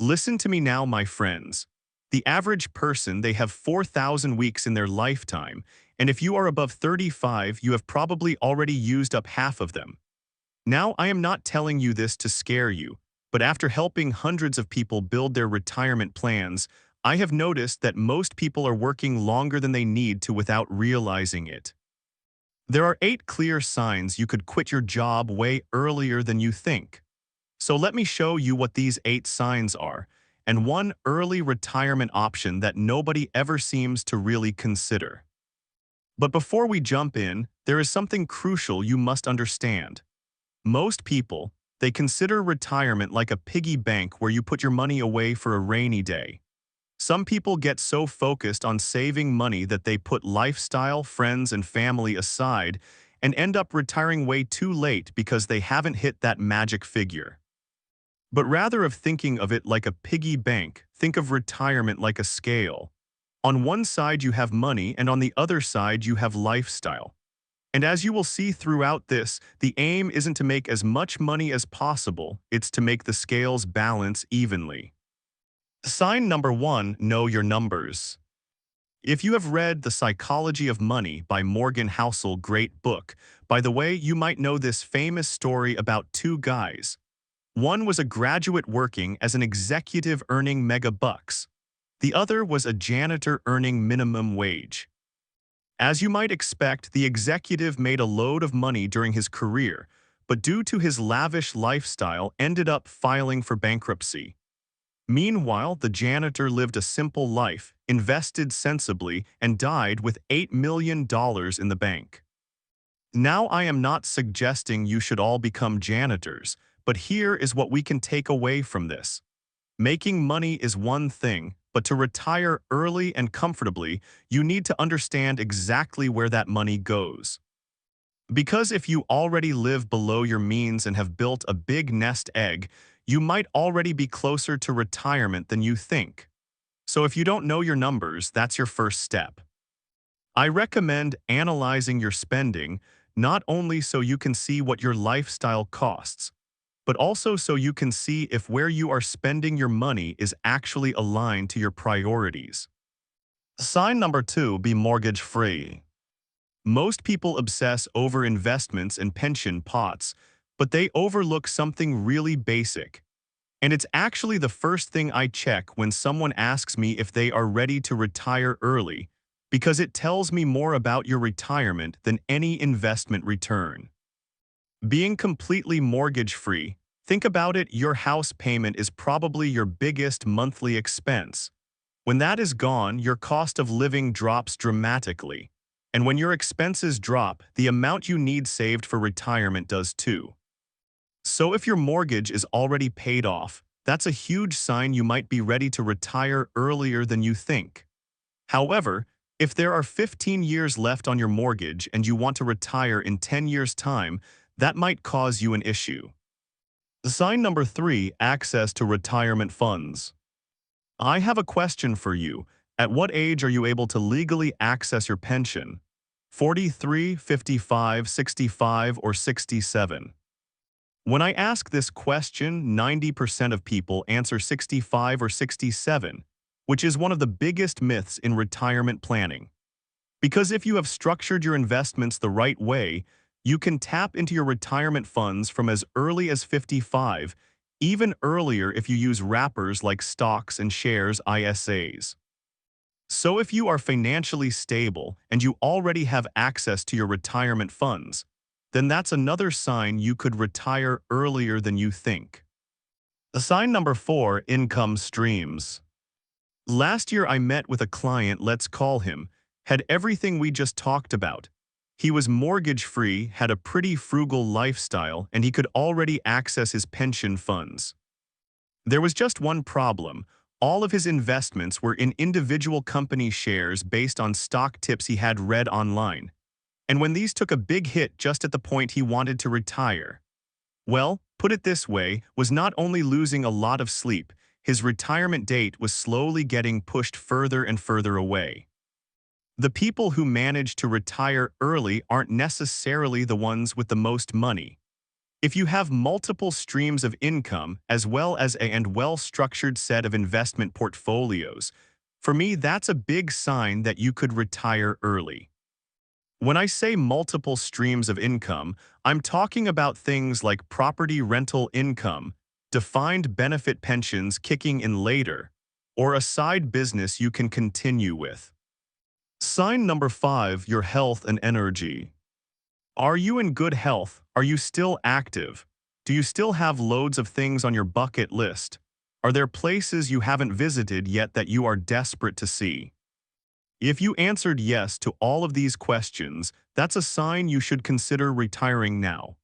Listen to me now, my friends. The average person, they have 4,000 weeks in their lifetime, and if you are above 35, you have probably already used up half of them. Now, I am not telling you this to scare you, but after helping hundreds of people build their retirement plans, I have noticed that most people are working longer than they need to without realizing it. There are 8 clear signs you could quit your job way earlier than you think. So let me show you what these 8 signs are, and one early retirement option that nobody ever seems to really consider. But before we jump in, there is something crucial you must understand. Most people, they consider retirement like a piggy bank where you put your money away for a rainy day. Some people get so focused on saving money that they put lifestyle, friends, and family aside and end up retiring way too late because they haven't hit that magic figure. But rather of thinking of it like a piggy bank, think of retirement like a scale. On one side you have money and on the other side you have lifestyle. And as you will see throughout this, the aim isn't to make as much money as possible, it's to make the scales balance evenly. Sign number 1, know your numbers. If you have read The Psychology of Money by Morgan Housel, great book. By the way, you might know this famous story about 2 guys. One was a graduate working as an executive earning mega bucks. The other was a janitor earning minimum wage. As you might expect, the executive made a load of money during his career, but due to his lavish lifestyle ended up filing for bankruptcy. Meanwhile, the janitor lived a simple life, invested sensibly, and died with $8 million in the bank. Now, I am not suggesting you should all become janitors, but here is what we can take away from this. Making money is one thing, but to retire early and comfortably, you need to understand exactly where that money goes. Because if you already live below your means and have built a big nest egg, you might already be closer to retirement than you think. So if you don't know your numbers, that's your first step. I recommend analyzing your spending, not only so you can see what your lifestyle costs, but also so you can see if where you are spending your money is actually aligned to your priorities. Sign number 2, be mortgage-free. Most people obsess over investments and pension pots, but they overlook something really basic. And it's actually the first thing I check when someone asks me if they are ready to retire early, because it tells me more about your retirement than any investment return. Being completely mortgage-free, think about it, your house payment is probably your biggest monthly expense. When that is gone, your cost of living drops dramatically. And when your expenses drop, the amount you need saved for retirement does too. So if your mortgage is already paid off, that's a huge sign you might be ready to retire earlier than you think. However, if there are 15 years left on your mortgage and you want to retire in 10 years' time, that might cause you an issue. Sign number 3, access to retirement funds. I have a question for you. At what age are you able to legally access your pension? 43, 55, 65, or 67? When I ask this question, 90% of people answer 65 or 67, which is one of the biggest myths in retirement planning. Because if you have structured your investments the right way, you can tap into your retirement funds from as early as 55, even earlier if you use wrappers like stocks and shares ISAs. So if you are financially stable and you already have access to your retirement funds, then that's another sign you could retire earlier than you think. Sign number 4, income streams. Last year I met with a client, let's call him, had everything we just talked about. He was mortgage-free, had a pretty frugal lifestyle, and he could already access his pension funds. There was just one problem. All of his investments were in individual company shares based on stock tips he had read online. And when these took a big hit just at the point he wanted to retire, well, put it this way, was not only losing a lot of sleep, his retirement date was slowly getting pushed further and further away. The people who manage to retire early aren't necessarily the ones with the most money. If you have multiple streams of income as well as a and well-structured set of investment portfolios, for me, that's a big sign that you could retire early. When I say multiple streams of income, I'm talking about things like property rental income, defined benefit pensions kicking in later, or a side business you can continue with. Sign number 5, your health and energy. Are you in good health? Are you still active? Do you still have loads of things on your bucket list? Are there places you haven't visited yet that you are desperate to see? If you answered yes to all of these questions, that's a sign you should consider retiring now.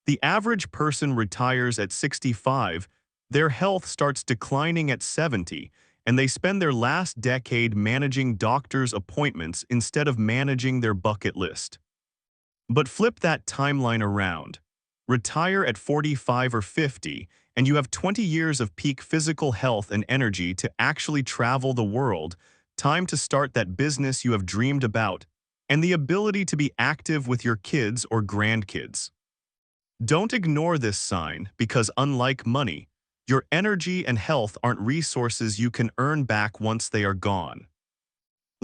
The average person retires at 65, their health starts declining at 70, and they spend their last decade managing doctor's appointments instead of managing their bucket list. But flip that timeline around. Retire at 45 or 50, and you have 20 years of peak physical health and energy to actually travel the world, time to start that business you have dreamed about, and the ability to be active with your kids or grandkids. Don't ignore this sign because unlike money, your energy and health aren't resources you can earn back once they are gone.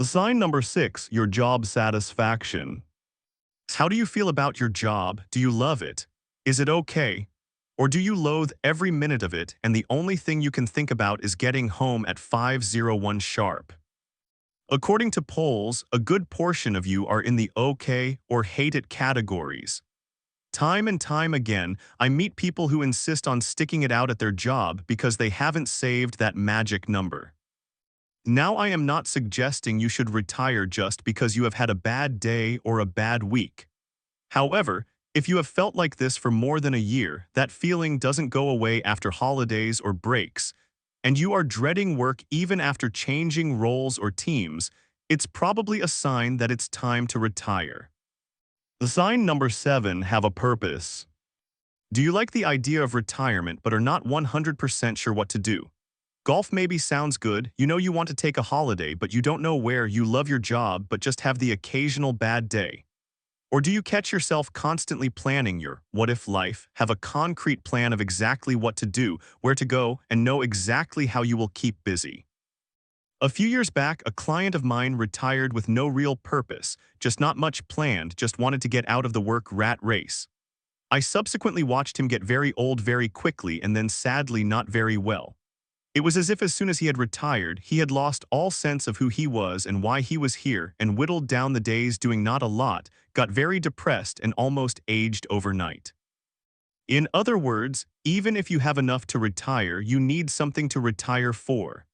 Sign number 6, your job satisfaction. How do you feel about your job? Do you love it? Is it okay? Or do you loathe every minute of it and the only thing you can think about is getting home at 5:01 sharp? According to polls, a good portion of you are in the okay or hate it categories. Time and time again, I meet people who insist on sticking it out at their job because they haven't saved that magic number. Now, I am not suggesting you should retire just because you have had a bad day or a bad week. However, if you have felt like this for more than a year, that feeling doesn't go away after holidays or breaks, and you are dreading work even after changing roles or teams, it's probably a sign that it's time to retire. The sign number 7, have a purpose. Do you like the idea of retirement but are not 100% sure what to do? Golf maybe sounds good, you know you want to take a holiday but you don't know where, you love your job but just have the occasional bad day. Or do you catch yourself constantly planning your what-if life, have a concrete plan of exactly what to do, where to go, and know exactly how you will keep busy? A few years back, a client of mine retired with no real purpose, just not much planned, just wanted to get out of the work rat race. I subsequently watched him get very old very quickly and then sadly not very well. It was as if as soon as he had retired, he had lost all sense of who he was and why he was here and whittled down the days doing not a lot, got very depressed and almost aged overnight. In other words, even if you have enough to retire, you need something to retire for.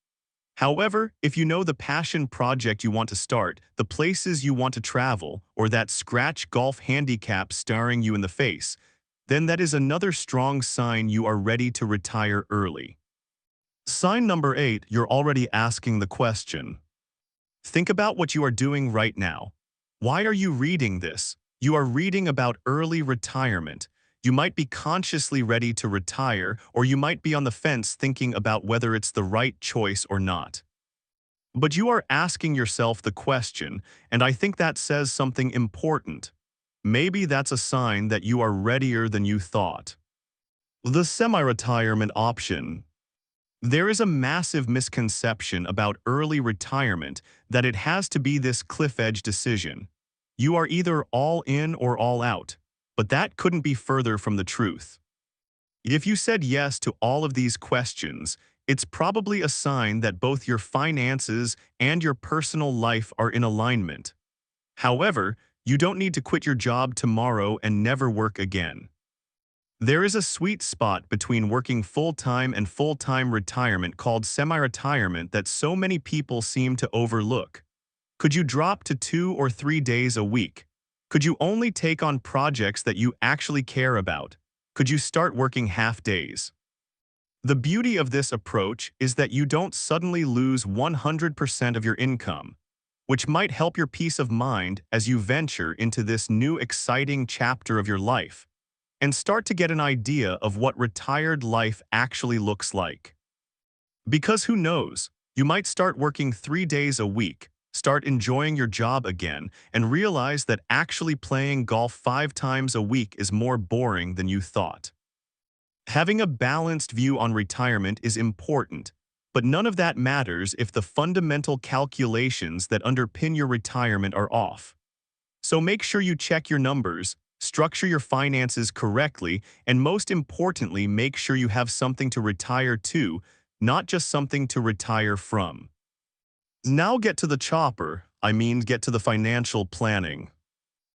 However, if you know the passion project you want to start, the places you want to travel, or that scratch golf handicap staring you in the face, then that is another strong sign you are ready to retire early. Sign number 8, you're already asking the question. Think about what you are doing right now. Why are you reading this? You are reading about early retirement. You might be consciously ready to retire, or you might be on the fence thinking about whether it's the right choice or not. But you are asking yourself the question, and I think that says something important. Maybe that's a sign that you are readier than you thought. The semi-retirement option. There is a massive misconception about early retirement that it has to be this cliff-edge decision. You are either all in or all out, but that couldn't be further from the truth. If you said yes to all of these questions, it's probably a sign that both your finances and your personal life are in alignment. However, you don't need to quit your job tomorrow and never work again. There is a sweet spot between working full-time and full-time retirement called semi-retirement that so many people seem to overlook. Could you drop to 2 or 3 days a week? Could you only take on projects that you actually care about? Could you start working half days? The beauty of this approach is that you don't suddenly lose 100% of your income, which might help your peace of mind as you venture into this new exciting chapter of your life and start to get an idea of what retired life actually looks like. Because who knows, you might start working 3 days a week, Start enjoying your job again and realize that actually playing golf 5 times a week is more boring than you thought. Having a balanced view on retirement is important, but none of that matters if the fundamental calculations that underpin your retirement are off. So make sure you check your numbers, structure your finances correctly, and most importantly, make sure you have something to retire to, not just something to retire from. Now get to the chopper, I mean get to the financial planning.